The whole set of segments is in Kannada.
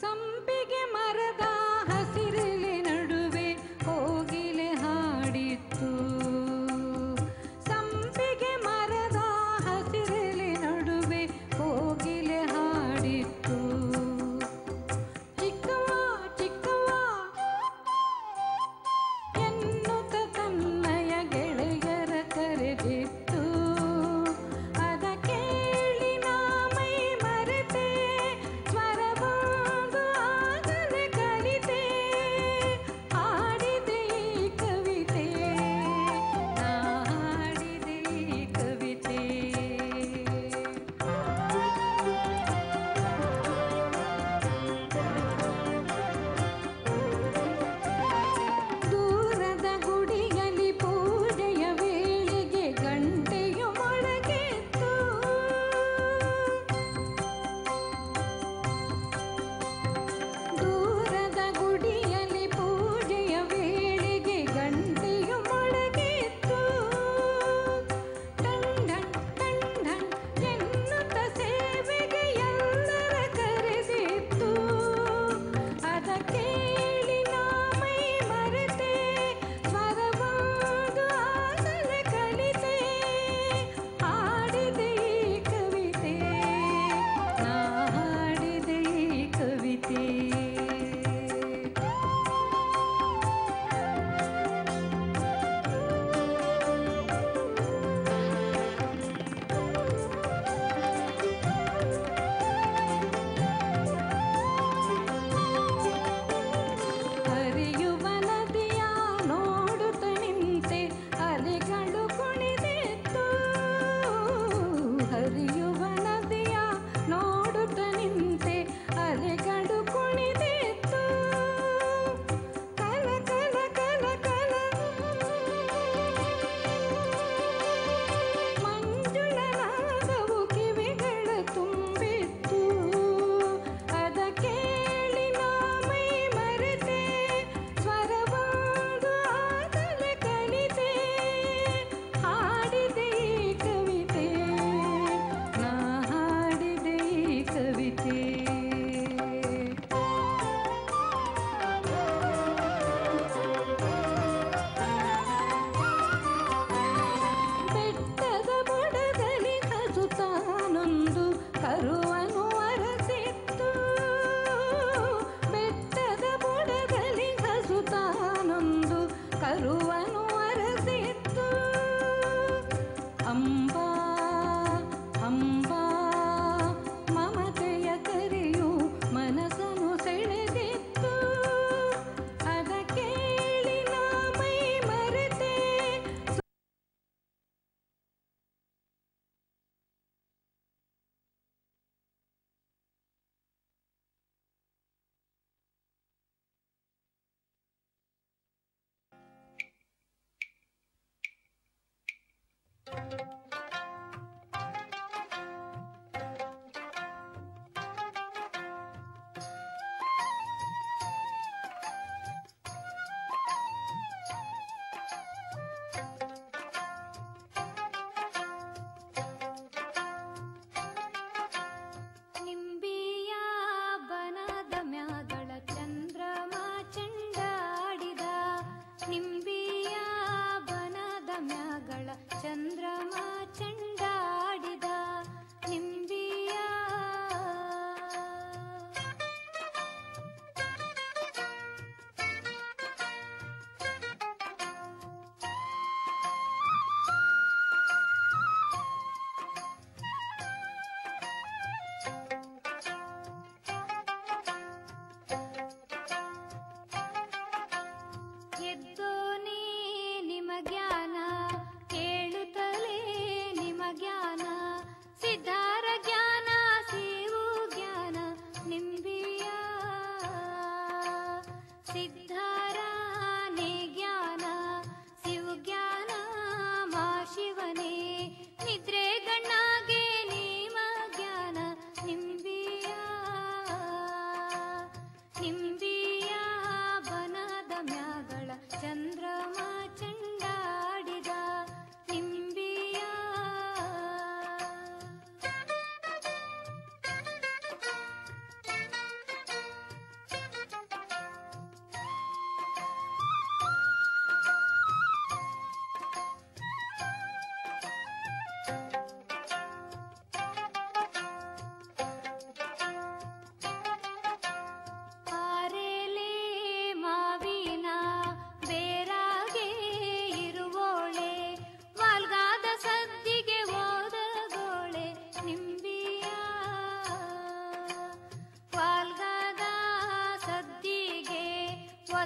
ಸಂಪಿಗೆ ಮರದ ಹಸಿರಿಲೆ ನಡುವೆ ಕೋಗಿಲೆ ಹಾಡಿತ್ತು. ಸಂಪಿಗೆ ಮರದ ಹಸಿರಿಲೆ ನಡುವೆ ಕೋಗಿಲೆ ಹಾಡಿತ್ತು. ಚಿಕ್ಕವ್ವ ಚಿಕ್ಕವ್ವ ಎನ್ನುತ್ತ ತನ್ನಯ ಗೆಳೆಯರ ಕರೆದಿತ್ತು. ಅದ ಕೇಳಿ ನಾ ಮೈ ಮರೆತೆ, ಸ್ವರವೊಂದು ಆಗಲೇ ಕಲಿತೆ. ಹಾಡಿದೆ ಈ ಕವಿತೆ, ನಾ ಹಾಡಿದೆ ಈ ಕವಿತೆ. ದೂರದ ಗುಡಿಯಲ್ಲಿ ಪೂಜೆಯ ವೇಳೆಗೆ ಗಂಟೆಯು ಮೊಳಗಿತ್ತು. ದೂರದ ಗುಡಿಯಲ್ಲಿ ಪೂಜೆಯ ವೇಳೆಗೆ ಗಂಟೆಯು ಮೊಳಗಿತ್ತು. ಢಣ್ ಢಣ್ ಢಣ್ ಢಣ್ ಎನ್ನುತ್ತ ಸೇವೆಗೆ ಎಲ್ಲರ ಕರೆದಿತ್ತು. ಅದ ಕೇಳಿ ನಾ ಮೈ ಮರೆತೆ, ಸ್ವರವೊಂದು ಆಗಲೇ ಕಲಿತೆ. ಹಾಡಿದೆ ಈ ಕವಿತೆ, ನಾ ಹಾಡಿದೆ ಈ ಕವಿತೆ. ಹರಿಯುವ ನದಿಯ ನೋಡುತ್ತ ನಿಂತೆ ಅಲೆಗಳು ಕುಣಿದಿತ್ತು. ಹರಿಯುವ ನದಿಯ ನೋಡುತ್ತ ನಿಂತೆ ಅಲೆಗಳು ಕುಣಿದಿತ್ತು. ಕಲ ಕಲ ಕಲ ಕಲ ಮಂಜುಳ ನಾದವು ಕಿವಿಗಳ ತುಂಬಿತ್ತು. ಅದ ಕೇಳಿ ನಾ ಮೈ ಮರೆತೆ, ಸ್ವರವೊಂದು ಆಗಲೇ ಕಲಿತೆ. ಹಾಡಿದೆ ಈ ಕವಿತೆ, ನಾ ಹಾಡಿದೆ ಈ ಕವಿತೆ. ಬೆಟ್ಟದ ಬುಡದಲ್ಲಿ ಹಸುತಾನೊಂದು ಕರುವನ್ನು ಅರಸಿತ್ತು. ಬೆಟ್ಟದ ಬುಡದಲ್ಲಿ ಹಸುತಾನೊಂದು ಕರುವನ್ನು ಅರಸಿತ್ತು. ಅಂಬಾ ಅಂಬಾ ಮಮತೆಯ ಕರೆಯು ಮನಸ್ಸನ್ನು ಸೆಳೆದಿತ್ತು. ಅದ ಕೇಳಿ ನಾ ಮೈ ಮರೆತೆ, ನಿಂಬಿಯ ಬನದ ಮ್ಯಾಗಳ ಚಂದ್ರಮ ಚಂಡಾಡಿದ. ನಿಂಬಿಯ ಬನದ ಮ್ಯಾಗಳ ಚಂದ್ರಮ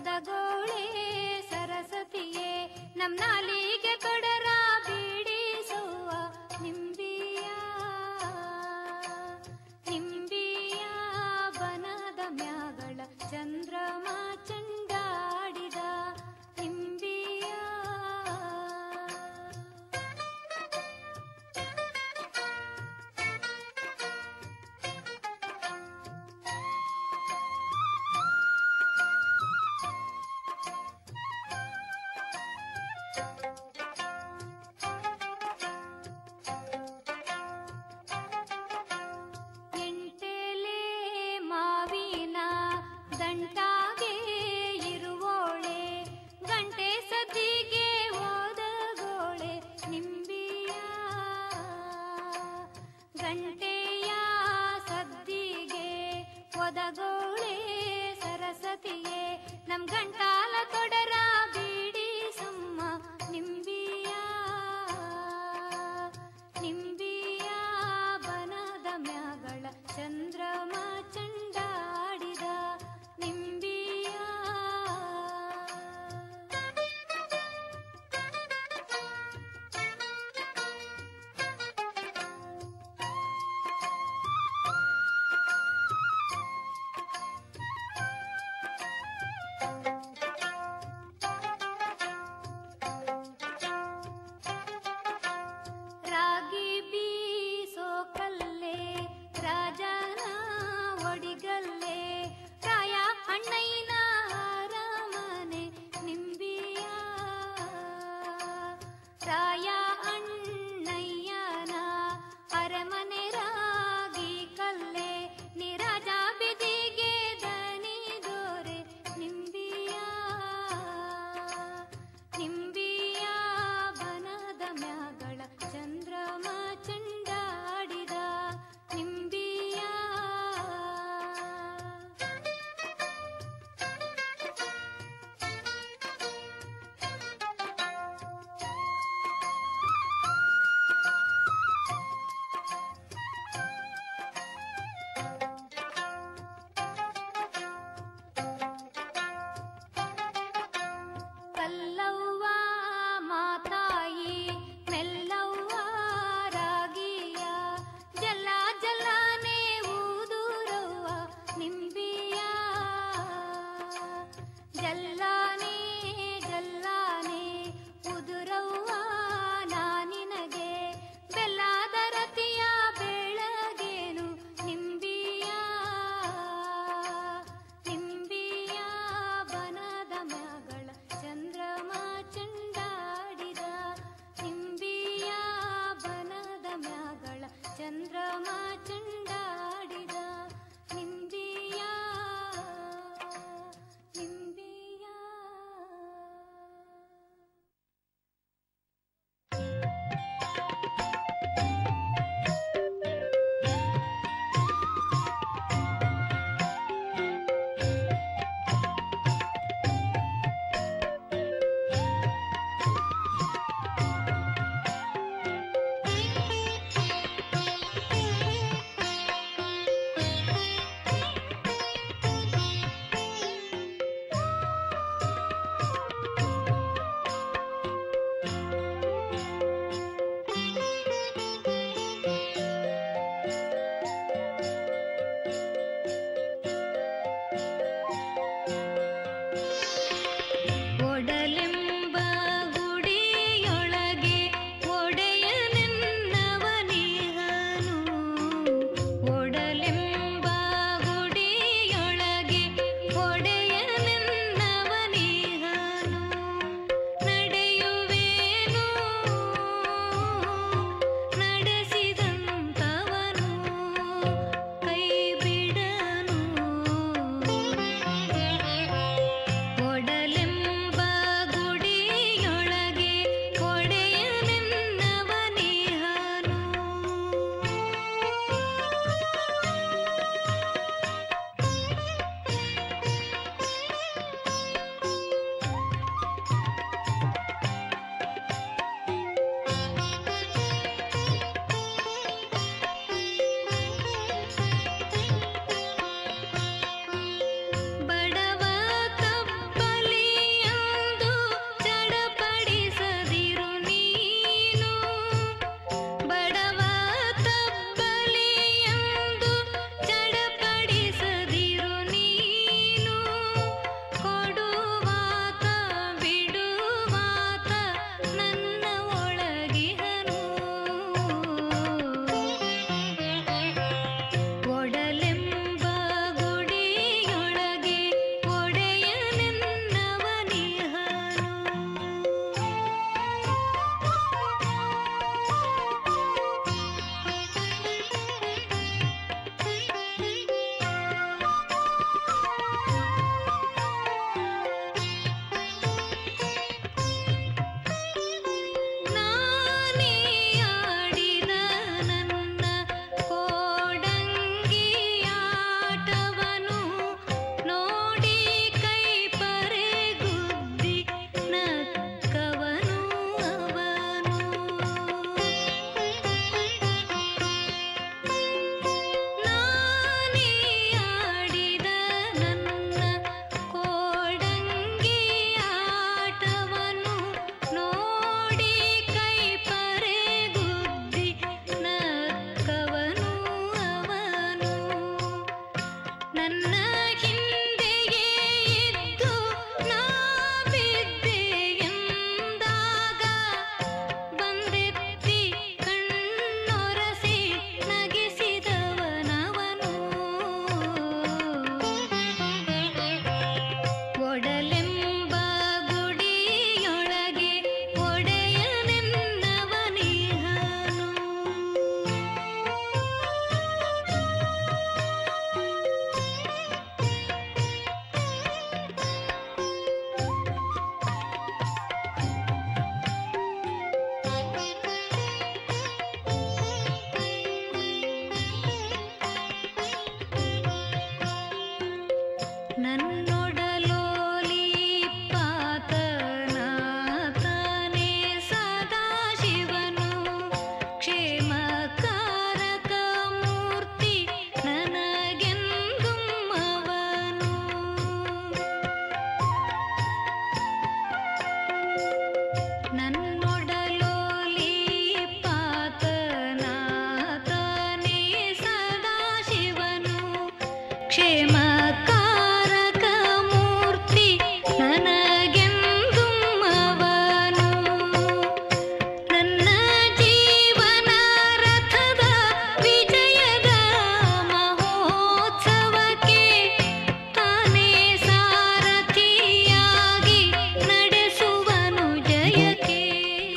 ಒದಗೋಳೆ ಸರಸ್ವತಿಯೇ ನಮ್ ನಾಲಿಗೆ ಕೊಡರ ಬೀಡಿಸುವ ನಿಂಬಿಯ ನಿಂಬಿಯ ಬನದ ಮ್ಯಾಗಳ ಚಂದ್ರಮ ಚಂಡಾಡಿದ ನಿಂಬಿಯ ಎಂಟೆಲೆ ಮಾವಿನ ದಂಟಾಗೆ ಇರುವೋಳೆ ಗಂಟೆ ಸದ್ದಿಗೆ ಓದಗೋಳೆ ನಿಂಬಿಯ ಗಂಟೆಯ ಸದ್ದಿಗೆ ಒದಗೋಳೆ ಸರಸ್ವತಿಯೇ ನಮ್ ಗಂಟಾಲ ಕೊಡರ ಬೀಡಿಸಮ್ಮ ನಿಂಬಿಯ ನಿಂಬಿಯ ಬನದ ಮ್ಯಾಗಳ ಚಂದ್ರಮ ಚಂಡಾಡಿದ ನಿಂಬಿಯ ರಾಗಿ ಬೀಸೋ ಕಲ್ಲೆ ರಾಜನ ಒಡಿಗಲ್ಲೆ ರಾಯ ಅಣ್ಣಯ್ಯನ ಅರಮನೆ ನಿಂಬಿಯ ರಾಯ ಅಣ್ಣಯ್ಯನ ಅರಮನೆ ರಾಗಿ ಕಲ್ಲೆ ನಿರಾಜ ಬಿದಿಗೆ ದನಿ ದೋರೆ ನಿಂಬಿಯ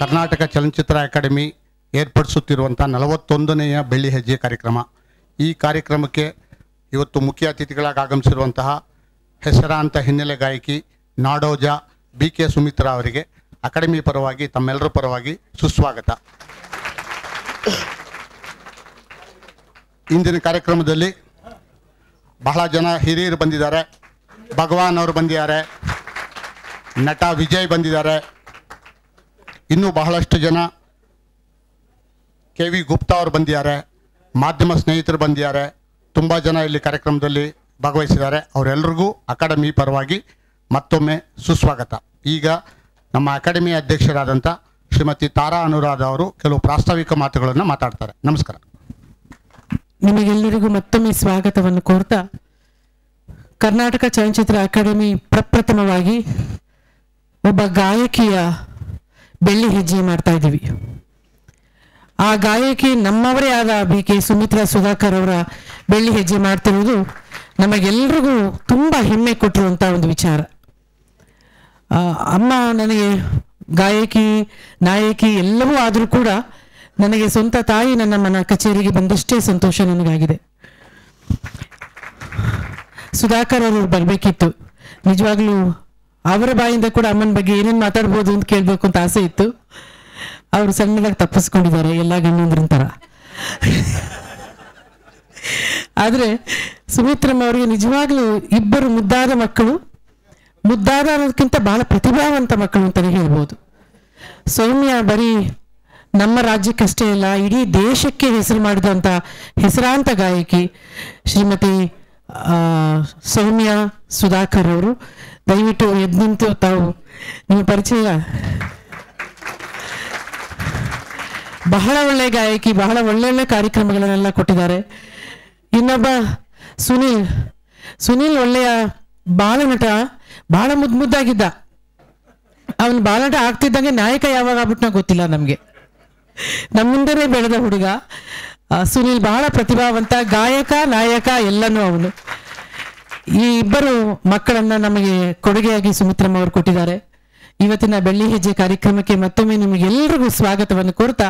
ಕರ್ನಾಟಕ ಚಲನಚಿತ್ರ ಅಕಾಡೆಮಿ ಏರ್ಪಡಿಸುತ್ತಿರುವಂಥ 41ನೆಯ ಬೆಳ್ಳಿ ಹೆಜ್ಜೆ ಕಾರ್ಯಕ್ರಮ. ಈ ಕಾರ್ಯಕ್ರಮಕ್ಕೆ ಇವತ್ತು ಮುಖ್ಯ ಅತಿಥಿಗಳಾಗಿ ಆಗಮಿಸಿರುವಂತಹ ಹೆಸರಾಂತ ಹಿನ್ನೆಲೆ ಗಾಯಕಿ ನಾಡೋಜ BK ಸುಮಿತ್ರಾ ಅವರಿಗೆ ಅಕಾಡೆಮಿ ಪರವಾಗಿ ತಮ್ಮೆಲ್ಲರ ಪರವಾಗಿ ಸುಸ್ವಾಗತ. ಇಂದಿನ ಕಾರ್ಯಕ್ರಮದಲ್ಲಿ ಬಹಳ ಜನ ಹಿರಿಯರು ಬಂದಿದ್ದಾರೆ. ಭಗವಾನ್ ಅವರು ಬಂದಿದ್ದಾರೆ, ನಟ ವಿಜಯ್ ಬಂದಿದ್ದಾರೆ, ಇನ್ನೂ ಬಹಳಷ್ಟು ಜನ KV ಗುಪ್ತಾ ಅವರು ಬಂದಿದ್ದಾರೆ, ಮಾಧ್ಯಮ ಸ್ನೇಹಿತರು ಬಂದಿದ್ದಾರೆ, ತುಂಬ ಜನ ಇಲ್ಲಿ ಕಾರ್ಯಕ್ರಮದಲ್ಲಿ ಭಾಗವಹಿಸಿದ್ದಾರೆ. ಅವರೆಲ್ಲರಿಗೂ ಅಕಾಡೆಮಿ ಪರವಾಗಿ ಮತ್ತೊಮ್ಮೆ ಸುಸ್ವಾಗತ. ಈಗ ನಮ್ಮ ಅಕಾಡೆಮಿ ಅಧ್ಯಕ್ಷರಾದಂಥ ಶ್ರೀಮತಿ ತಾರಾ ಅನುರಾಧ ಅವರು ಕೆಲವು ಪ್ರಾಸ್ತಾವಿಕ ಮಾತುಗಳನ್ನು ಮಾತಾಡ್ತಾರೆ. ನಮಸ್ಕಾರ. ನಿಮಗೆಲ್ಲರಿಗೂ ಮತ್ತೊಮ್ಮೆ ಸ್ವಾಗತವನ್ನು ಕೋರ್ತಾ, ಕರ್ನಾಟಕ ಚಲನಚಿತ್ರ ಅಕಾಡೆಮಿ ಪ್ರಪ್ರಥಮವಾಗಿ ಒಬ್ಬ ಗಾಯಕಿಯ ಬೆಳ್ಳಿ ಹೆಜ್ಜೆ ಮಾಡ್ತಾ ಇದ್ದೀವಿ. ಆ ಗಾಯಕಿ ನಮ್ಮವರೇ ಆದ BK ಸುಮಿತ್ರಾ ಸುಧಾಕರ್ ಅವರ ಬೆಳ್ಳಿ ಹೆಜ್ಜೆ ಮಾಡ್ತಿರುವುದು ನಮಗೆಲ್ಲರಿಗೂ ತುಂಬ ಹೆಮ್ಮೆ ಕೊಟ್ಟಿರುವಂಥ ಒಂದು ವಿಚಾರ. ಅಮ್ಮ ನನಗೆ ಗಾಯಕಿ, ನಾಯಕಿ ಎಲ್ಲವೂ ಆದರೂ ಕೂಡ ನನಗೆ ಸ್ವಂತ ತಾಯಿ ನನ್ನ ಮನ ಕಚೇರಿಗೆ ಬಂದಷ್ಟೇ ಸಂತೋಷ ನನಗಾಗಿದೆ. ಸುಧಾಕರ್ ಅವರು ಬರಬೇಕಿತ್ತು. ನಿಜವಾಗ್ಲೂ ಅವರ ಬಾಯಿಂದ ಕೂಡ ಅಮ್ಮನ ಬಗ್ಗೆ ಏನೇನು ಮಾತಾಡ್ಬೋದು ಅಂತ ಕೇಳಬೇಕು ಅಂತ ಆಸೆ ಇತ್ತು. ಅವರು ಸಣ್ಣದಾಗಿ ತಪ್ಪಿಸ್ಕೊಂಡಿದ್ದಾರೆ, ಎಲ್ಲ ಗಣ್ಯಂದ್ರನ ಥರ. ಆದರೆ ಸುಮಿತ್ರಮ್ಮ ಅವರಿಗೆ ನಿಜವಾಗ್ಲೂ ಇಬ್ಬರು ಮುದ್ದಾದ ಮಕ್ಕಳು. ಮುದ್ದಾದ ಅನ್ನೋದಕ್ಕಿಂತ ಬಹಳ ಪ್ರತಿಭಾವಂತ ಮಕ್ಕಳು ಅಂತಲೇ ಹೇಳ್ಬೋದು. ಸೌಮ್ಯ ಬರೀ ನಮ್ಮ ರಾಜ್ಯಕ್ಕಷ್ಟೇ ಅಲ್ಲ, ಇಡೀ ದೇಶಕ್ಕೆ ಹೆಸರು ಮಾಡಿದಂಥ ಹೆಸರಾಂತ ಗಾಯಕಿ ಶ್ರೀಮತಿ ಸೌಮ್ಯ ಸುಧಾಕರ್ ಅವರು. ದಯವಿಟ್ಟು ಎದ್ದು ನಿಂತು ತಾವು ನಿಮ್ಮ ಪರಿಚಯ. ಬಹಳ ಒಳ್ಳೆ ಗಾಯಕಿ, ಬಹಳ ಒಳ್ಳೊಳ್ಳೆ ಕಾರ್ಯಕ್ರಮಗಳನ್ನೆಲ್ಲ ಕೊಟ್ಟಿದ್ದಾರೆ. ಇನ್ನೊಬ್ಬ ಸುನೀಲ್ ಒಳ್ಳೆಯ ಬಾಲನಟ, ಬಹಳ ಮುದ್ದಾಗಿದ್ದ. ಅವನು ಬಾಲನಟ ಆಗ್ತಿದ್ದಂಗೆ ನಾಯಕ ಯಾವಾಗ ಆಗ್ಬಿಟ್ನ ಗೊತ್ತಿಲ್ಲ ನಮಗೆ. ನಮ್ಮ ಮುಂದೆನೇ ಬೆಳೆದ ಹುಡುಗ ಸುನೀಲ್. ಬಹಳ ಪ್ರತಿಭಾವಂತ ಗಾಯಕ, ನಾಯಕ ಎಲ್ಲನೂ ಅವನು. ಈ ಇಬ್ಬರು ಮಕ್ಕಳನ್ನ ನಮಗೆ ಕೊಡುಗೆಯಾಗಿ ಸುಮಿತ್ರಮ್ಮ ಅವರು ಕೊಟ್ಟಿದ್ದಾರೆ. ಇವತ್ತಿನ ಬೆಳ್ಳಿ ಹೆಜ್ಜೆ ಕಾರ್ಯಕ್ರಮಕ್ಕೆ ಮತ್ತೊಮ್ಮೆ ನಿಮಗೆಲ್ಲರಿಗೂ ಸ್ವಾಗತವನ್ನು ಕೋರ್ತಾ,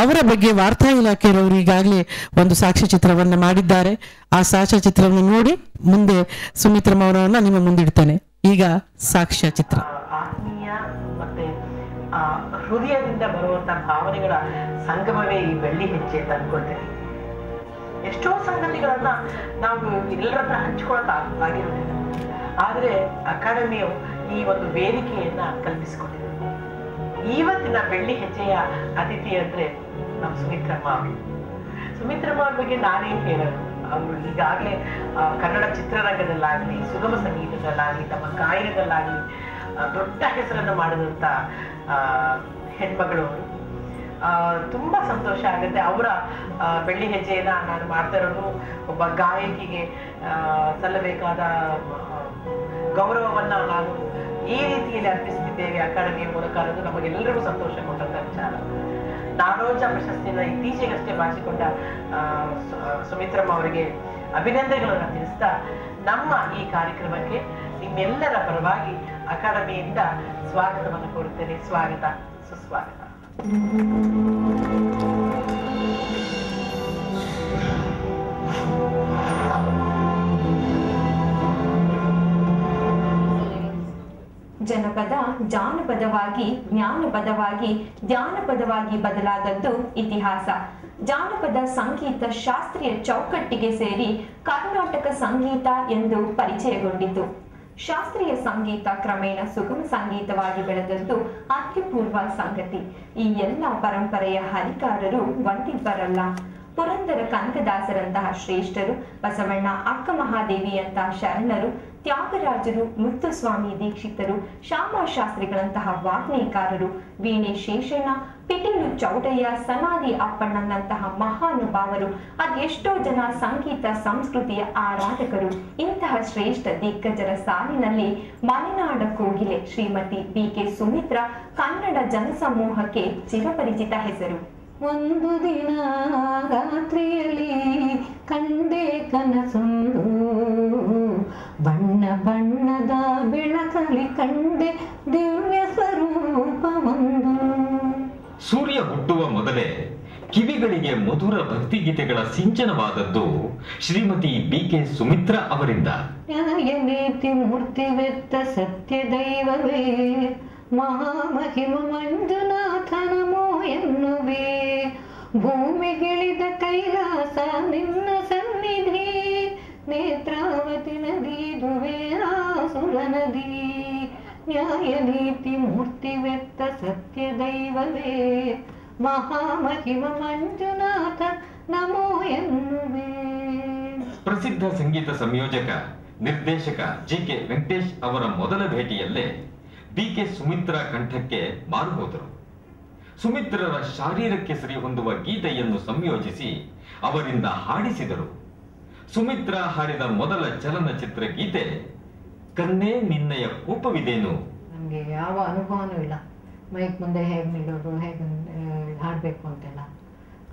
ಅವರ ಬಗ್ಗೆ ವಾರ್ತಾ ಇಲಾಖೆಯವರು ಈಗಾಗಲೇ ಒಂದು ಸಾಕ್ಷ್ಯಚಿತ್ರವನ್ನು ಮಾಡಿದ್ದಾರೆ. ಆ ಸಾಕ್ಷ್ಯಚಿತ್ರವನ್ನು ನೋಡಿ ಮುಂದೆ ಸುಮಿತ್ರಮ್ಮ ಅವರನ್ನ ನಿಮ್ಮ ಮುಂದಿಡ್ತಾನೆ. ಈಗ ಸಾಕ್ಷ್ಯಚಿತ್ರ. ಆತ್ಮೀಯ ಮತ್ತೆ ಹೃದಯದಿಂದ ಬರುವಂತ ಭಾವನೆಗಳ ಸಂಗಮವೇ ಈ ಬೆಳ್ಳಿ ಹೆಜ್ಜೆ ಅಂತ ಅನ್ಕೊಳ್ತೇನೆ. ಎಷ್ಟೋ ಸಂಗತಿಗಳನ್ನ ನಾವು ಎಲ್ಲರ ಹತ್ರ ಹಂಚ್ಕೊಳಕ್ ಆಗಿರೋದಿಲ್ಲ. ಆದ್ರೆ ಅಕಾಡೆಮಿಯು ಈ ಒಂದು ವೇದಿಕೆಯನ್ನ ಕಲ್ಪಿಸಿಕೊಂಡಿದೆ. ಇವತ್ತಿನ ಬೆಳ್ಳಿ ಹೆಜ್ಜೆಯ ಅತಿಥಿ ಅಂದ್ರೆ ನಮ್ಮ ಸುಮಿತ್ರಮ್ಮ ಅವರು. ಸುಮಿತ್ರಮ್ಮ ಅವ್ರ ಬಗ್ಗೆ ನಾನೇನ್ ಹೇಳೋದು. ಅವರು ಈಗಾಗಲೇ ಕನ್ನಡ ಚಿತ್ರರಂಗದಲ್ಲಾಗ್ಲಿ, ಸುಗಮ ಸಂಗೀತದಲ್ಲಾಗ್ಲಿ, ತಮ್ಮ ಗಾಯನದಲ್ಲಾಗ್ಲಿ ದೊಡ್ಡ ಹೆಸರನ್ನು ಮಾಡಿದಂತ ಹೆಣ್ಮಗಳು ಅವರು. ತುಂಬಾ ಸಂತೋಷ ಆಗುತ್ತೆ. ಅವರ ಬೆಳ್ಳಿ ಹೆಜ್ಜೆಯನ್ನ ನಾನು ಮಾಡ್ತಾ ಇರೋದು ಒಬ್ಬ ಗಾಯಕಿಗೆ ಸಲ್ಲಬೇಕಾದ ಗೌರವವನ್ನ ನಾವು ಈ ರೀತಿಯಲ್ಲಿ ಅರ್ಪಿಸುತ್ತಿದ್ದೇವೆ ಅಕಾಡೆಮಿಯ ಮೂಲಕ ಅನ್ನೋದು ನಮಗೆಲ್ಲರಿಗೂ ಸಂತೋಷ ಕೊಟ್ಟಂತ ವಿಚಾರ. ನಾಡೋಜ ಪ್ರಶಸ್ತಿಯಿಂದ ಇತ್ತೀಚೆಗಷ್ಟೇ ಬಾಚಿಕೊಂಡ ಸುಮಿತ್ರಮ್ಮ ಅವರಿಗೆ ಅಭಿನಂದನೆಗಳನ್ನ ತಿಳಿಸ್ತಾ, ನಮ್ಮ ಈ ಕಾರ್ಯಕ್ರಮಕ್ಕೆ ನಿಮ್ಮೆಲ್ಲರ ಪರವಾಗಿ ಅಕಾಡೆಮಿಯಿಂದ ಸ್ವಾಗತವನ್ನು ಕೋರುತ್ತೇನೆ. ಸ್ವಾಗತ, ಸುಸ್ವಾಗತ. ಜನಪದ ಜಾನಪದವಾಗಿ, ಜ್ಞಾನಪದವಾಗಿ, ಧ್ಯಾನಪದವಾಗಿ ಬದಲಾದದ್ದು ಇತಿಹಾಸ. ಜಾನಪದ ಸಂಗೀತ ಶಾಸ್ತ್ರೀಯ ಚೌಕಟ್ಟಿಗೆ ಸೇರಿ ಕರ್ನಾಟಕ ಸಂಗೀತ ಎಂದು ಪರಿಚಯಗೊಂಡಿತು. ಶಾಸ್ತ್ರೀಯ ಸಂಗೀತ ಕ್ರಮೇಣ ಸುಗಮ ಸಂಗೀತವಾಗಿ ಬೆಳೆದದ್ದು ಅತ್ಯಪೂರ್ವ ಸಂಗತಿ. ಈ ಎಲ್ಲ ಪರಂಪರೆಯ ಹರಿಕಾರರು ಒಂದಿಬ್ಬರಲ್ಲ. ಪುರಂದರ ಕನಕದಾಸರಂತಹ ಶ್ರೇಷ್ಠರು, ಬಸವಣ್ಣ ಅಕ್ಕ ಮಹಾದೇವಿಯಂತಹ ಶರಣರು, ತ್ಯಾಗರಾಜರು, ಮುತ್ತುಸ್ವಾಮಿ ದೀಕ್ಷಿತರು, ಶ್ಯಾಮಶಾಸ್ತ್ರಿಗಳಂತಹ ವಾಗ್ನೇಯಕಾರರು, ವೀಣೆ ಶೇಷಣ್ಣ, ಪಿಟೀಲು ಚೌಡಯ್ಯ, ಸನಾದಿ ಅಪ್ಪಣ್ಣನಂತಹ ಮಹಾನುಭಾವರು, ಅದೆಷ್ಟೋ ಜನ ಸಂಗೀತ ಸಂಸ್ಕೃತಿಯ ಆರಾಧಕರು. ಇಂತಹ ಶ್ರೇಷ್ಠ ದಿಗ್ಗಜರ ಸಾಲಿನಲ್ಲಿ ಮಲೆನಾಡ ಕೋಗಿಲೆ ಶ್ರೀಮತಿ BK ಸುಮಿತ್ರಾ ಕನ್ನಡ ಜನಸಮೂಹಕ್ಕೆ ಚಿರಪರಿಚಿತ ಹೆಸರು. ಒಂದು ದಿನ ರಾತ್ರಿಯಲ್ಲಿ ಕಂಡೆ ಕನಸೊಂದು, ಬಣ್ಣ ಬಣ್ಣದ ಬೆಳಕಲಿ ಕಂಡೆ ದಿವ್ಯ ಸ್ವರೂಪವೊಂದು. ಸೂರ್ಯ ಹುಟ್ಟುವ ಮೊದಲೇ ಕಿವಿಗಳಿಗೆ ಮಧುರ ಭಕ್ತಿಗೀತೆಗಳ ಸಿಂಚನವಾದದ್ದು ಶ್ರೀಮತಿ BK ಸುಮಿತ್ರಾ ಅವರಿಂದ. ನೀತಿ ಮೂರ್ತಿವೆತ್ತ ಸತ್ಯ ದೈವವೇ ಮಹಾಮಹಿಮ ಮಂಜುನಾಥ ನಮೋ ಎನ್ನುವೆ. ಭೂಮಿಗಿಳಿದ ಕೈಲಾಸ ನಿನ್ನ ಸನ್ನಿಧಿ, ನೇತ್ರಾವತಿ ನದಿ ದುವೇರಾಸುರ ನದಿ. ನ್ಯಾಯ ನೀತಿ ಮೂರ್ತಿವೆತ್ತ ಸತ್ಯ ದೈವವೇ ಮಹಾಮಹಿಮ ಮಂಜುನಾಥ ನಮೋ ಎನ್ನುವೆ. ಪ್ರಸಿದ್ಧ ಸಂಗೀತ ಸಂಯೋಜಕ ನಿರ್ದೇಶಕ JK ವೆಂಕಟೇಶ್ ಅವರ ಮೊದಲ ಭೇಟಿಯಲ್ಲೇ BK ಸುಮಿತ್ರಾ ಕಂಠಕ್ಕೆ ಮಾರು ಹೋದರು. ಸುಮಿತ್ರರ ಶಾರೀರಕ್ಕೆ ಸರಿ ಹೊಂದುವ ಗೀತೆಯನ್ನು ಸಂಯೋಜಿಸಿ ಅವರಿಂದ ಹಾಡಿಸಿದರು. ಸುಮಿತ್ರಾ ಹಾಡಿದ ಮೊದಲ ಚಲನಚಿತ್ರ ಗೀತೆ ಕನ್ನೇ ನಿನ್ನಯ ಕೋಪವಿದೇನು. ನಮಗೆ ಯಾವ ಅನುಭವನೂ ಇಲ್ಲ, ಮೈಕ್ ಮುಂದೆ ಹೇಗೆ ನಿಲ್ಲೋದು, ಹೇಗೆ ಹಾಡಬೇಕು ಅಂತೆಲ್ಲ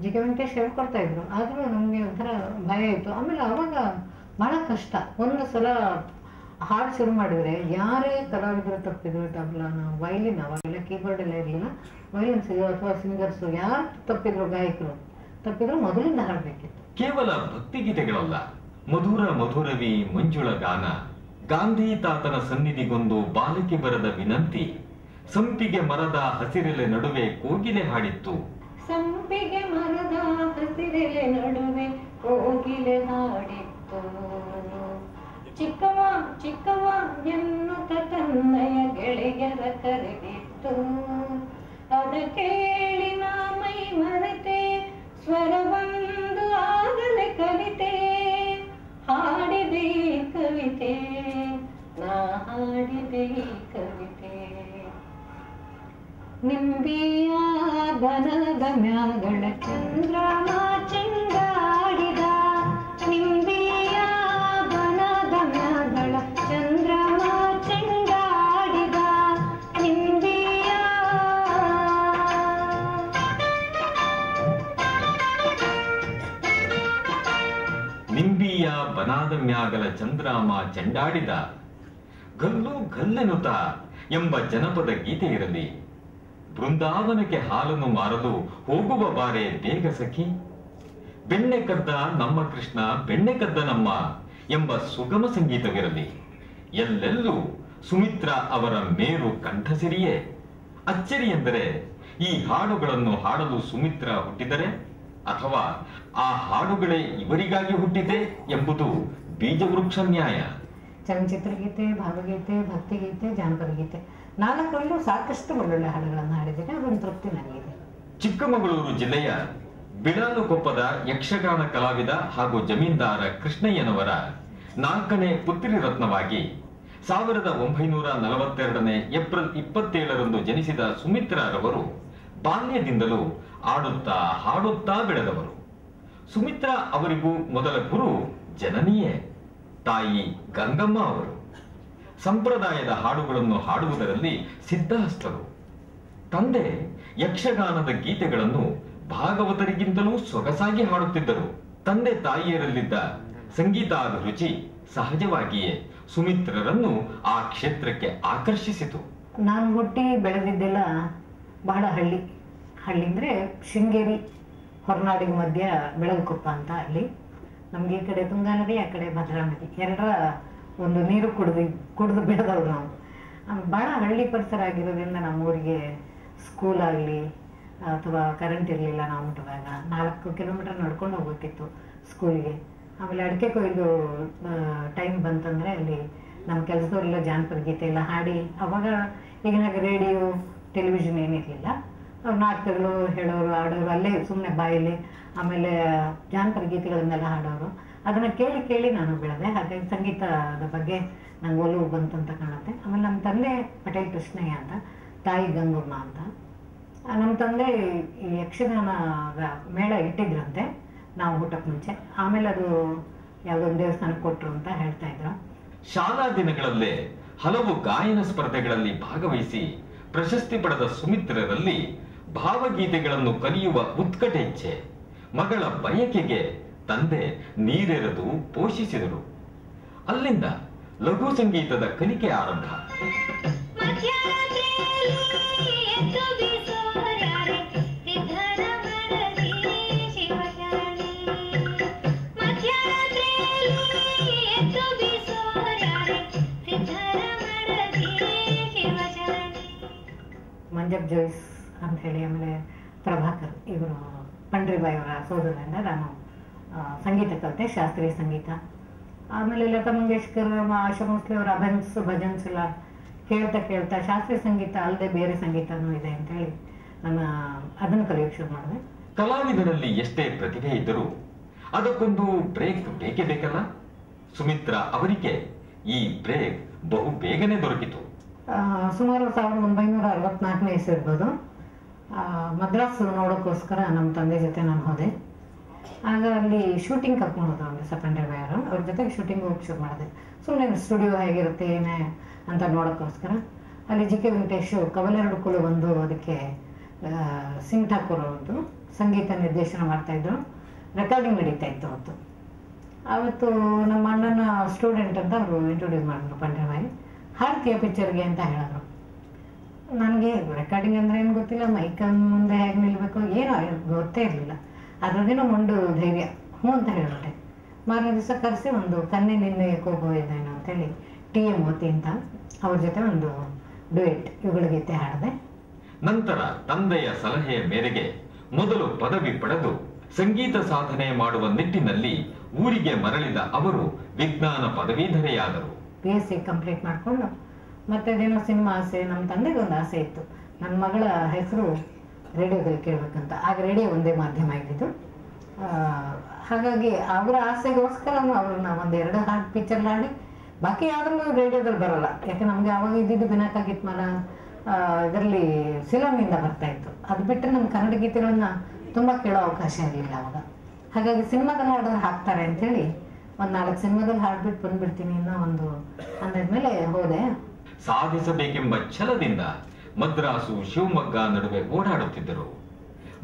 JK ವೆಂಕಟೇಶ್ ಹೇಳ್ಕೊಡ್ತಾ ಇದ್ರು. ಆದರೂ ನಮಗೆ ಒಂಥರ ಭಯ ಇತ್ತು. ಆಮೇಲೆ ಅವಾಗ ಬಹಳ ಕಷ್ಟ. ಒಂದು ಸಲ ಹಾಡು ಶುರು ಮಾಡಿದ್ರೆ ಯಾರೇ ಕಲಾವಿದರು ತಪ್ಪಿದ್ರು, ತಬಲಾನ ವೈಲಿನ್, ಅವಾಗೆಲ್ಲ ಕೀಬೋರ್ಡ್ ಎಲ್ಲ ಇರಲಿಲ್ಲ, ವೈಲಿನ್ಸ್ ಅಥವಾ ಸಿಂಗರ್ಸು ಯಾರು ತಪ್ಪಿದ್ರು, ಗಾಯಕರು ತಪ್ಪಿದ್ರು ಮೊದಲಿಂದ ಹಾಡಬೇಕಿತ್ತು. ಕೇವಲ ಭಕ್ತಿಗೀತೆಗಳಲ್ಲ, ಮಧುರ ಮಧುರವಿ ಮಂಜುಳ ಗಾನ, ಗಾಂಧಿ ತಾತನ ಸನ್ನಿಧಿಗೊಂದು ಬಾಲಕಿ ಬರದ ವಿನಂತಿ, ಸಂಪಿಗೆ ಮರದ ಹಸಿರೆಲೆ ನಡುವೆ ಕೋಗಿಲೆ ಹಾಡಿತ್ತು. ಸಂಪಿಗೆ ಮರದ ಹಸಿರೆಲೆ ನಡುವೆ ಕೋಗಿಲೆ ಹಾಡಿತ್ತು. ಚಿಕ್ಕವ ಚಿಕ್ಕವ ಎನ್ನುತ್ತ ತನ್ನಯ ಗೆಳೆಯರ ಕರೆದಿತ್ತು. ಅದ ಕೇಳಿ ನಾ ಮೈ ಮರೆತೆ, ಸ್ವರವೊಂದು ಆಗಲೇ ಕಲಿತೆ. ಹಾಡಿದೆ ಈ ಕವಿತೆ, ನಾ ಹಾಡಿದೆ ಈ ಕವಿತೆ. ನಿಂಬಿಯ ಬನದ ಮ್ಯಾಗಳ ಚಂದ್ರಮ ಚೆಂಡಾಡಿದ. ನಿಂಬಿಯ ಬನದ ಮ್ಯಾಗಳ ಚಂದ್ರಮ ಚೆಂಡಾಡಿದ. ನಿಂಬಿಯ ನಿಂಬಿಯ ಬನಾದ ಮ್ಯಾಗಲ ಚಂದ್ರಾಮ ಚೆಂಡಾಡಿದ. ಗಲ್ಲು ಗಲ್ಲೆನುತ ಎಂಬ ಜನಪದ ಗೀತೆ ಇರಲಿ. ಬೃಂದಾವನಕ್ಕೆ ಹಾಲನ್ನು ಮಾರಲು ಹೋಗುವ ಬಾರೆ ಬೇಗ ಸಖಿ. ಬೆಣ್ಣೆ ಕದ್ದ ನಮ್ಮ ಕೃಷ್ಣ ಬೆಣ್ಣೆ ಕದ್ದ ನಮ್ಮ ಎಂಬ ಸುಗಮ ಸಂಗೀತವಿರಲಿ. ಎಲ್ಲೆಲ್ಲೂ ಸುಮಿತ್ರಾ ಅವರ ಮೇರು ಕಂಠಸಿರಿಯೇ. ಅಚ್ಚರಿ ಎಂದರೆ ಈ ಹಾಡುಗಳನ್ನು ಹಾಡಲು ಸುಮಿತ್ರಾ ಹುಟ್ಟಿದರೆ ಅಥವಾ ಆ ಹಾಡುಗಳೇ ಇವರಿಗಾಗಿ ಹುಟ್ಟಿದೆ ಎಂಬುದು ಬೀಜವೃಕ್ಷ ನ್ಯಾಯ. ಚಲನಚಿತ್ರ ಗೀತೆ, ಭಾವಗೀತೆ, ಭಕ್ತಿಗೀತೆ, ಜಾನಪದ ಗೀತೆ, ನಾಲ್ಕರಲ್ಲೂ ಸಾಕಷ್ಟು ಒಳ್ಳೊಳ್ಳೆ ಹಾಡುಗಳನ್ನು ಹಾಡಿದ್ದೇನೆ. ಅದೊಂದು ತೃಪ್ತಿ ನನಗಿದೆ. ಚಿಕ್ಕಮಗಳೂರು ಜಿಲ್ಲೆಯ ಬಿಳಾಲುಕೊಪ್ಪದ ಯಕ್ಷಗಾನ ಕಲಾವಿದ ಹಾಗೂ ಜಮೀನ್ದಾರ ಕೃಷ್ಣಯ್ಯನವರ 4ನೇ ಪುತ್ರಿ ರತ್ನವಾಗಿ 1942 ಏಪ್ರಿಲ್ 27 ಜನಿಸಿದ ಸುಮಿತ್ರಾರವರು ಬಾಲ್ಯದಿಂದಲೂ ಆಡುತ್ತಾ ಹಾಡುತ್ತಾ ಬೆಳೆದವರು. ಸುಮಿತ್ರಾ ಅವರಿಗೂ ಮೊದಲ ಗುರು ಜನನಿಯೇ, ತಾಯಿ ಗಂಗಮ್ಮ ಅವರು. ಸಂಪ್ರದಾಯದ ಹಾಡುಗಳನ್ನು ಹಾಡುವುದರಲ್ಲಿ ಸಿದ್ಧಹಸ್ತರು. ತಂದೆ ಯಕ್ಷಗಾನದ ಗೀತೆಗಳನ್ನು ಭಾಗವತರಿಗಿಂತಲೂ ಸೊಗಸಾಗಿ ಹಾಡುತ್ತಿದ್ದರು. ತಂದೆ ತಾಯಿಯರಲ್ಲಿದ್ದ ಸಂಗೀತಾಭಿರುಚಿ ಸಹಜವಾಗಿಯೇ ಸುಮಿತ್ರರನ್ನು ಆ ಕ್ಷೇತ್ರಕ್ಕೆ ಆಕರ್ಷಿಸಿತು. ನಾನು ಹುಟ್ಟಿ ಬೆಳೆದಿದ್ದೆಲ್ಲ ಬಹಳ ಹಳ್ಳಿ ಅಂದರೆ ಶೃಂಗೇರಿ ಹೊರನಾಡಿನ ಮಧ್ಯ ಬೆಳಗುಕೊಪ್ಪ ಅಂತ. ಅಲ್ಲಿ ನಮ್ಗೆ ಈ ಕಡೆ ತುಂಗಾ ನದಿ, ಆ ಕಡೆ ಭದ್ರಾ ನದಿ, ಎರಡರ ಒಂದು ನೀರು ಕುಡಿದು ಬೆಳೆದವ್ರು ನಾವು. ಭಾಳ ಹಳ್ಳಿ ಪರಿಸರ ಆಗಿರೋದ್ರಿಂದ ನಮ್ಮೂರಿಗೆ ಸ್ಕೂಲ್ ಆಗಲಿ ಅಥವಾ ಕರೆಂಟ್ ಇರಲಿಲ್ಲ. ನಾವು ಮುಟ್ಟಿದಾಗ 4 ಕಿಲೋಮೀಟರ್ ನಡ್ಕೊಂಡು ಹೋಗ್ಬೇಕಿತ್ತು ಸ್ಕೂಲಿಗೆ. ಆಮೇಲೆ ಅಡಿಕೆ ಕೊಯ್ದು ಟೈಮ್ ಬಂತಂದರೆ ಅಲ್ಲಿ ನಮ್ಮ ಕೆಲಸದವರೆಲ್ಲ ಜಾನಪದ ಗೀತೆ ಎಲ್ಲ ಹಾಡಿ, ಅವಾಗ ಈಗಿನಾಗ ರೇಡಿಯೋ ಟೆಲಿವಿಷನ್ ಏನಿರಲಿಲ್ಲ, ಅವ್ರು ನಾಟಕಗಳು ಹೇಳೋರು, ಆಡೋರು, ಅಲ್ಲೇ ಸುಮ್ಮನೆ ಬಾಯಲ್ಲಿ. ಆಮೇಲೆ ಜಾನಪದ ಗೀತೆಗಳನ್ನೆಲ್ಲ ಹಾಡೋರು. ಅದನ್ನು ಕೇಳಿ ಕೇಳಿ ನಾನು ಬೆಳೆದೆ. ಹಾಗಾಗಿ ಸಂಗೀತದ ಬಗ್ಗೆ ನಂಗೆ ಒಲವು ಬಂತಂತ ಕಾಣುತ್ತೆ. ಆಮೇಲೆ ನಮ್ಮ ತಂದೆ ಪಟೇಲ್ ಕೃಷ್ಣಯ್ಯ ಅಂತ, ತಾಯಿ ಗಂಗಮ್ಮ ಅಂತ. ನಮ್ಮ ತಂದೆ ಈ ಯಕ್ಷಗಾನದ ಮೇಳ ಇಟ್ಟಿದ್ರಂತೆ ನಾವು ಊಟಕ್ಕೆ ಮುಂಚೆ. ಆಮೇಲೆ ಅದು ಯಾವುದೊಂದು ದೇವಸ್ಥಾನಕ್ಕೆ ಕೊಟ್ಟರು ಅಂತ ಹೇಳ್ತಾ ಇದ್ರು. ಶಾಲಾ ದಿನಗಳಲ್ಲೇ ಹಲವು ಗಾಯನ ಸ್ಪರ್ಧೆಗಳಲ್ಲಿ ಭಾಗವಹಿಸಿ ಪ್ರಶಸ್ತಿ ಪಡೆದ ಸುಮಿತ್ರರಲ್ಲಿ ಭಾವಗೀತೆಗಳನ್ನು ಕಲಿಯುವ ಉತ್ಕಟೇಚ್ಛೆ, ಮಗಳ ಬಯಕೆಗೆ ತಂದೆ ನೀರೆರೆದು ಪೋಷಿಸಿದರು. ಅಲ್ಲಿಂದ ಲಘು ಸಂಗೀತದ ಕಲಿಕೆ ಆರಂಭ. ಮಧ್ಯಾಹ್ನದಲ್ಲಿ ಎದ್ದು ಬೀಸೋ ಮಂಜಬ್ ಜೋಯ್ಸ್ ಅಂತ ಹೇಳಿ, ಆಮೇಲೆ ಪ್ರಭಾಕರ್, ಇವರು ಪಂಡ್ರಿಬಾಯಿ ಅವರ ಸೋದರರಿಂದ ನಾನು ಸಂಗೀತ ಕಲಿತೆ, ಶಾಸ್ತ್ರೀಯ ಸಂಗೀತ. ಆಮೇಲೆ ಲತಾ ಮಂಗೇಶ್ಕರ್, ಆಶಾ ಭೋಸ್ಲೆ ಅವರ ಭಜನ್ಸ್ ಎಲ್ಲ ಕೇಳ್ತಾ ಕೇಳ್ತಾ ಶಾಸ್ತ್ರೀಯ ಸಂಗೀತ ಅಲ್ಲದೆ ಬೇರೆ ಸಂಗೀತನೂ ಇದೆ ಅಂತೇಳಿ ಅದನ್ನು ಕಲಿಯೋಕೆ ಶುರು ಮಾಡಿದೆ. ಕಲಾವಿದರಲ್ಲಿ ಎಷ್ಟೇ ಪ್ರತಿಭೆ ಇದ್ದರೂ ಅದಕ್ಕೊಂದು ಬ್ರೇಕ್ ಬೇಕೇ ಬೇಕಲ್ಲ. ಸುಮಿತ್ರಾ ಅವರಿಗೆ ಈ ಬ್ರೇಕ್ ಬಹು ಬೇಗನೆ ದೊರಕಿತು. ಸುಮಾರು 1964ನೇ ಇಸ್ವಿ ಇರ್ಬೋದು. ಮದ್ರಾಸ್ ನೋಡೋಕ್ಕೋಸ್ಕರ ನಮ್ಮ ತಂದೆ ಜೊತೆ ನಾನು ಹೋದೆ. ಆಗ ಅಲ್ಲಿ ಶೂಟಿಂಗ್ ಕರ್ಕೊಂಡು ಹೋದ್ರು ಅಂದರೆ ಸಪಂಡ್ರಿಬಾಯಿ ಅವರು, ಅವ್ರ ಜೊತೆಗೆ ಶೂಟಿಂಗ್ ಹೋಗಿ ಶುರು ಮಾಡಿದೆ. ಸುಮ್ಮನೆ ಸ್ಟುಡಿಯೋ ಹೇಗಿರುತ್ತೆ ಏನೇ ಅಂತ ನೋಡೋಕ್ಕೋಸ್ಕರ. ಅಲ್ಲಿ ಜಿ ಕೆ ವೆಂಕಟೇಶ್ ಕವಲೆರಡು ಕುಲು ಬಂದು ಅದಕ್ಕೆ ಸಿಂಗ್ ಠಾಕೂರ್ ಅವ್ರದ್ದು ಸಂಗೀತ ನಿರ್ದೇಶನ ಮಾಡ್ತಾಯಿದ್ರು. ರೆಕಾರ್ಡಿಂಗ್ ನಡೀತಾ ಇತ್ತು ಅವತ್ತು. ಆವತ್ತು ನಮ್ಮ ಅಣ್ಣನ ಸ್ಟೂಡೆಂಟ್ ಅಂತ ಅವರು ಇಂಟ್ರೊಡ್ಯೂಸ್ ಮಾಡಿದ್ರು ಪಂಡ್ರಿಬಾಯಿ. ಹಾಡ್ತೀಯ ಪಿಕ್ಚರ್ಗೆ ಅಂತ ಹೇಳಿದ್ರು. ನನಗೆ ರೆಕಾರ್ಡಿಂಗ್ ಅಂದರೆ ಏನು ಗೊತ್ತಿಲ್ಲ, ಮೈಕ್ ಮುಂದೆ ಹೇಗೆ ನಿಲ್ಲಬೇಕು ಏನೋ ಗೊತ್ತೇ ಇರಲಿಲ್ಲ. ಅದ್ರದ್ದೇನೋ ಒಂದು ಧೈರ್ಯ ಹ್ಞೂ ಅಂತ ಹೇಳ್ಬಿಟ್ಟೆ. ಮಾರನೇ ದಿವಸ ಕರೆಸಿ ಒಂದು ಕನ್ನೆ ನಿನ್ನೆ ಹೋಗೋದೇನೋ ಅಂತೇಳಿ TM ಮೋತಿ ಅಂತ ಅವ್ರ ಜೊತೆ ಒಂದು ಡುಯೆಟ್ ಯುಗಳ ಗೀತೆ ಹಾಡಿದೆ. ನಂತರ ತಂದೆಯ ಸಲಹೆಯ ಮೇರೆಗೆ ಮೊದಲು ಪದವಿ ಪಡೆದು ಸಂಗೀತ ಸಾಧನೆ ಮಾಡುವ ನಿಟ್ಟಿನಲ್ಲಿ ಊರಿಗೆ ಮರಳಿದ ಅವರು ವಿಜ್ಞಾನ ಪದವೀಧರೆಯಾದರು. PSC ಕಂಪ್ಲೀಟ್ ಮಾಡಿಕೊಂಡು ಮತ್ತೆ ಅದೇನೋ ಸಿನಿಮಾ ಆಸೆ. ನಮ್ಮ ತಂದೆಗೆ ಒಂದು ಆಸೆ ಇತ್ತು, ನನ್ನ ಮಗಳ ಹೆಸರು ರೇಡಿಯೋದಲ್ಲಿ ಕೇಳಬೇಕಂತ. ಆಗ ರೇಡಿಯೋ ಒಂದೇ ಮಾಧ್ಯಮ ಇದ್ದಿದ್ದು. ಹಾಗಾಗಿ ಅವರ ಆಸೆಗೋಸ್ಕರ ಅವ್ರನ್ನ ಒಂದೆರಡು ಹಾಡು ಪಿಕ್ಚರ್ ಹಾಡಿ, ಬಾಕಿ ಯಾವ್ದ್ರಲ್ಲೂ ರೇಡಿಯೋದಲ್ಲಿ ಬರೋಲ್ಲ. ಯಾಕೆ ನಮಗೆ ಆವಾಗ ಇದ್ದಿದ್ದು ಬಿನಾಕ ಗೀತ್ಮಾಲ ಇದರಲ್ಲಿ ಸಿಲೋನಿಂದ ಬರ್ತಾ ಇತ್ತು. ಅದು ಬಿಟ್ಟರೆ ನಮ್ಮ ಕನ್ನಡ ಗೀತೆಗಳನ್ನ ತುಂಬ ಕೇಳೋ ಅವಕಾಶ ಇರಲಿಲ್ಲ ಅವಾಗ. ಹಾಗಾಗಿ ಸಿನಿಮಾದಲ್ಲಿ ಹಾಡಿದ್ರೆ ಹಾಕ್ತಾರೆ ಅಂಥೇಳಿ ಒಂದು 4 ಸಿನಿಮಾದಲ್ಲಿ ಹಾಡ್ಬಿಟ್ಟು ಬಂದ್ಬಿಡ್ತೀನಿ ಅನ್ನೋ ಒಂದು ಅಂದಾದ್ಮೇಲೆ ಹೋದೆ. ಸಾಧಿಸಬೇಕೆಂಬ ಛಲದಿಂದ ಮದ್ರಾಸು ಶಿವಮೊಗ್ಗ ನಡುವೆ ಓಡಾಡುತ್ತಿದ್ದರು.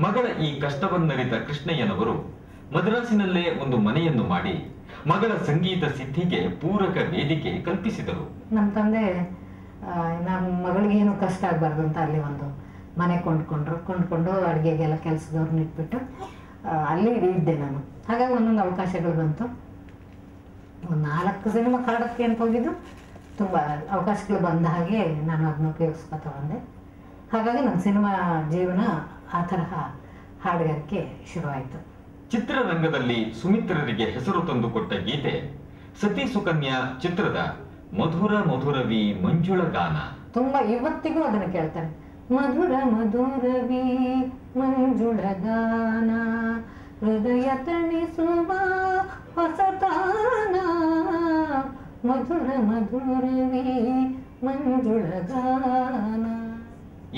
ಮಗಳ ಈ ಕಷ್ಟವನ್ನರಿತ ಕೃಷ್ಣಯ್ಯನವರು ಮದ್ರಾಸಿನಲ್ಲೇ ಒಂದು ಮನೆಯನ್ನು ಮಾಡಿ ಮಗಳ ಸಂಗೀತ ಸಿದ್ಧಿಗೆ ಪೂರಕ ವೇದಿಕೆ ಕಲ್ಪಿಸಿದರು. ನಮ್ಮ ತಂದೆ ನಮ್ಮ ಮಗಳಿಗೆ ಏನು ಕಷ್ಟ ಆಗಬಾರ್ದು ಅಂತ ಅಲ್ಲಿ ಒಂದು ಮನೆ ಕೊಂಡ್ಕೊಂಡು ಅಡುಗೆಗೆಲ್ಲ ಕೆಲಸದವ್ರನ್ನ ಇಟ್ಬಿಟ್ಟು ಅಲ್ಲಿ ಇದ್ದೆ ನಾನು. ಹಾಗಾಗಿ ಒಂದೊಂದು ಅವಕಾಶಗಳು ಬಂತು. ಒಂದು 4 ಸಿನಿಮಾ ಹಾಡೋಕ್ಕೆ ಅಂತ ಹೋಗಿದ್ದು, ತುಂಬ ಅವಕಾಶಗಳು ಬಂದ ಹಾಗೆ ನಾನು ಅದನ್ನ ಉಪಯೋಗಿಸ್ಕೊತ ಬಂದೆ. ಹಾಗಾಗಿ ನನ್ನ ಸಿನಿಮಾ ಜೀವನ ಆ ತರಹ ಹಾಡುಗಾರಿಕೆ ಶುರುವಾಯಿತು. ಚಿತ್ರರಂಗದಲ್ಲಿ ಸುಮಿತ್ರರಿಗೆ ಹೆಸರು ತಂದುಕೊಟ್ಟ ಗೀತೆ ಸತಿ ಸುಕನ್ಯಾ ಚಿತ್ರದ ಮಧುರ ಮಧುರವಿ ಮಂಜುಳ ಗಾನ. ತುಂಬ ಇವತ್ತಿಗೂ ಅದನ್ನು ಕೇಳ್ತಾರೆ. ಮಧುರ ಮಧುರವಿ ಮಂಜುಳ ಗಾನ, ಹೃದಯ ತಣಿಸುವ ಹೊಸತಾನ, ಮಧುರ ಮಧುರವಿ ಮಂಜುಳ ಗಾನ.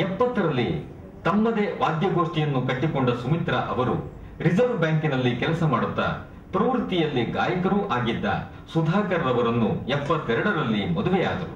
70ರಲ್ಲಿ ತಮ್ಮದೇ ವಾದ್ಯಗೋಷ್ಠಿಯನ್ನು ಕಟ್ಟಿಕೊಂಡ ಸುಮಿತ್ರಾ ಅವರು ರಿಸರ್ವ್ ಬ್ಯಾಂಕಿನಲ್ಲಿ ಕೆಲಸ ಮಾಡುತ್ತಾ ಪ್ರವೃತ್ತಿಯಲ್ಲಿ ಗಾಯಕರೂ ಆಗಿದ್ದ ಸುಧಾಕರ್ ಅವರನ್ನು 72ರಲ್ಲಿ ಮದುವೆಯಾದರು.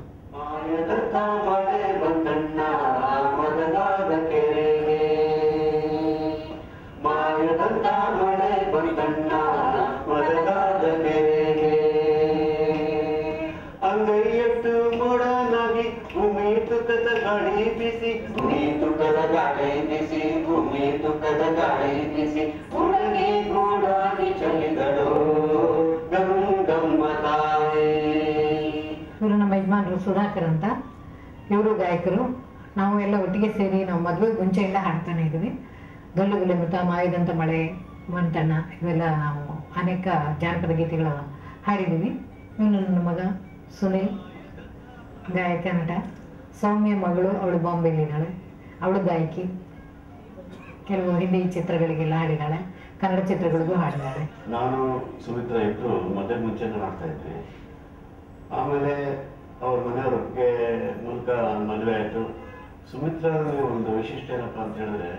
ಇವರು ನಮ್ಮ ಯಜಮಾನರು ಸುಧಾಕರ್ ಅಂತ, ಇವರು ಗಾಯಕರು. ನಾವು ಎಲ್ಲ ಒಟ್ಟಿಗೆ ಸೇರಿ ನಾವು ಮದುವೆ ಮುಂಚೆಯಿಂದ ಹಾಡ್ತಾನೆ ಇದ್ವಿ. ಗಲ್ಲು ಗುಲೆ ಮೃತ, ಮಾಯದಂತ ಮಳೆ, ಮಂಟಣ್ಣ ಇವೆಲ್ಲ ನಾವು ಅನೇಕ ಜಾನಪದ ಗೀತೆಗಳ ಹಾಡಿದ್ದೀವಿ. ಇವನು ನನ್ನ ಮಗ ಸುನಿಲ್, ಗಾಯಕ ನಟ. ಸೌಮ್ಯ ಮಗಳು, ಅವಳು ಬಾಂಬೆಲಿದ್ದಾಳೆ, ಅವಳು ಗಾಯಕಿ. ಕೆಲವು ಹಿಂದಿ ಚಿತ್ರಗಳಿಗೆಲ್ಲ ಹಾಡಿದ್ದಾಳೆ, ಕನ್ನಡ ಚಿತ್ರಗಳಿಗೂ ಹಾಡಿದ್ದಾಳೆ. ನಾನು ಸುಮಿತ್ರಾ ಇಬ್ಬರು ಮದುವೆ ಮುಂಚೆನೇ ಮಾಡ್ತಾ ಇದ್ವಿ. ಆಮೇಲೆ ಅವ್ರ ಮನೆಯವ್ರಿಗೆ ಮೂಲಕ ಮದುವೆ ಆಯಿತು. ಸುಮಿತ್ರಾ ಒಂದು ವಿಶಿಷ್ಟ ಏನಪ್ಪ ಅಂತ ಹೇಳಿದ್ರೆ,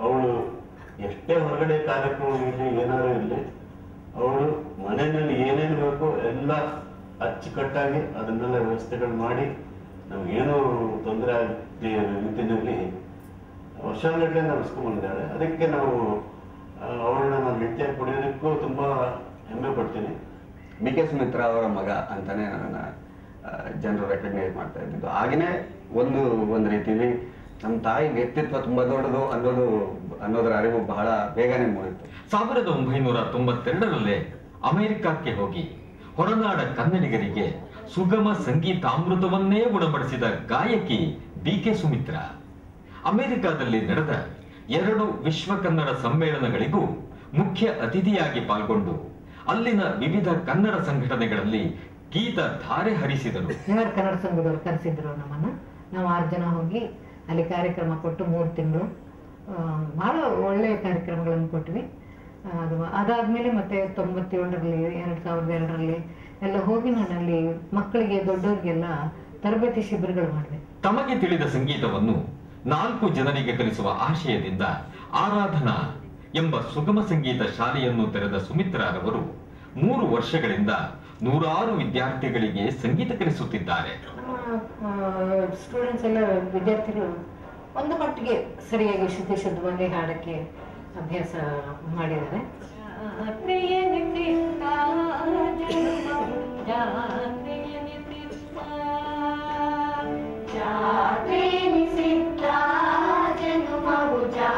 ಅವಳು ಎಷ್ಟೇ ಹೊರಗಡೆ ಕಾರ್ಯಕ್ರಮ ಇರಲಿ ಏನಾದ್ರು ಇರಲಿ, ಅವಳು ಮನೆಯಲ್ಲಿ ಏನೇನು ಬೇಕೋ ಎಲ್ಲ ಅಚ್ಚುಕಟ್ಟಾಗಿ ಅದನ್ನೆಲ್ಲ ವ್ಯವಸ್ಥೆಗಳು ಮಾಡಿ ನಮಗೇನು ತೊಂದರೆ ಆಗದೆ ರೀತಿಯಲ್ಲಿ ವರ್ಷಗಟ್ಟಲೆ ನಡೆಸ್ಕೊಂಡ್ಬಂದಿದ್ದಾಳೆ. ಅದಕ್ಕೆ ನಾವು ಅವಳನ್ನ ನಾನು ಹೆಂಡತಿಯ ಕುಡಿಯೋದಕ್ಕೂ ತುಂಬ ಹೆಮ್ಮೆ ಪಡ್ತೀನಿ. BK ಸುಮಿತ್ರಾ ಅವರ ಮಗ ಅಂತಾನೆ ನನ್ನ ಜನರು ರೆಕಗ್ನೈಸ್ ಮಾಡ್ತಾ ಇದ್ದಿದ್ದು. ಹಾಗೆಯೇ ಒಂದು ರೀತಿಯಲ್ಲಿ ನಮ್ಮ ತಾಯಿ ವ್ಯಕ್ತಿತ್ವ ತುಂಬಾ ದೊಡ್ಡದು ಅನ್ನೋದರ ಅರಿವು ಬಹಳ ಬೇಗನೆ ಮೂಡಿತ್ತು. 1992ರಲ್ಲೇ ಅಮೆರಿಕಕ್ಕೆ ಹೋಗಿ ಹೊರನಾಡ ಕನ್ನಡಿಗರಿಗೆ ಸುಗಮ ಸಂಗೀತಾಮೃತವನ್ನೇ ಗುಣಪಡಿಸಿದ ಗಾಯಕಿ BK ಸುಮಿತ್ರಾ. ಅಮೆರಿಕಾದಲ್ಲಿ ನಡೆದ 2 ವಿಶ್ವ ಕನ್ನಡ ಸಮ್ಮೇಳನಗಳಿಗೂ ಮುಖ್ಯ ಅತಿಥಿಯಾಗಿ ಪಾಲ್ಗೊಂಡು ಅಲ್ಲಿನ ವಿವಿಧ ಕನ್ನಡ ಸಂಘಟನೆಗಳಲ್ಲಿ ಗೀತ ಧಾರೆ ಹರಿಸಿದರು. ಕನ್ನಡ ಸಂಘದವರು ಕರೆಸಿದ್ರು ನಮ್ಮನ್ನ. ನಾವು 6 ಜನ ಹೋಗಿ ಅಲ್ಲಿ ಕಾರ್ಯಕ್ರಮ ಕೊಟ್ಟು 3 ತಿಂಗಳು ಬಹಳ ಒಳ್ಳೆಯ ಕಾರ್ಯಕ್ರಮಗಳನ್ನು ಕೊಟ್ವಿ. ಅದಾದ್ಮೇಲೆ ಮತ್ತೆ 97ರಲ್ಲಿ 2002ರಲ್ಲಿ ಎಲ್ಲ ಹೋಗಿ ನಾನು ಅಲ್ಲಿ ಮಕ್ಕಳಿಗೆ ದೊಡ್ಡವರಿಗೆಲ್ಲ ತರಬೇತಿ ಶಿಬಿರಗಳು ಮಾಡಿದೆ. ತಮಗೆ ತಿಳಿದ ಸಂಗೀತವನ್ನು 4 ಜನರಿಗೆ ಕಲಿಸುವ ಆಶಯದಿಂದ ಆರಾಧನಾ ಎಂಬ ಸುಗಮ ಸಂಗೀತ ಶಾಲೆಯನ್ನು ತೆರೆದ ಸುಮಿತ್ರಾರವರು 3 ವರ್ಷಗಳಿಂದ 100 ವಿದ್ಯಾರ್ಥಿಗಳಿಗೆ ಸಂಗೀತ ಕಲಿಸುತ್ತಿದ್ದಾರೆ. ಸ್ಟೂಡೆಂಟ್ಸ್ ಎಲ್ಲ ವಿದ್ಯಾರ್ಥಿಗಳು ಒಂದು ಮಟ್ಟಿಗೆ ಸರಿಯಾಗಿ ಶುದ್ಧವಾಗಿ ಹಾಡಕ್ಕೆ ಅಭ್ಯಾಸ ಮಾಡಿದ್ದಾರೆ. ಜನುಮವು ಜಾ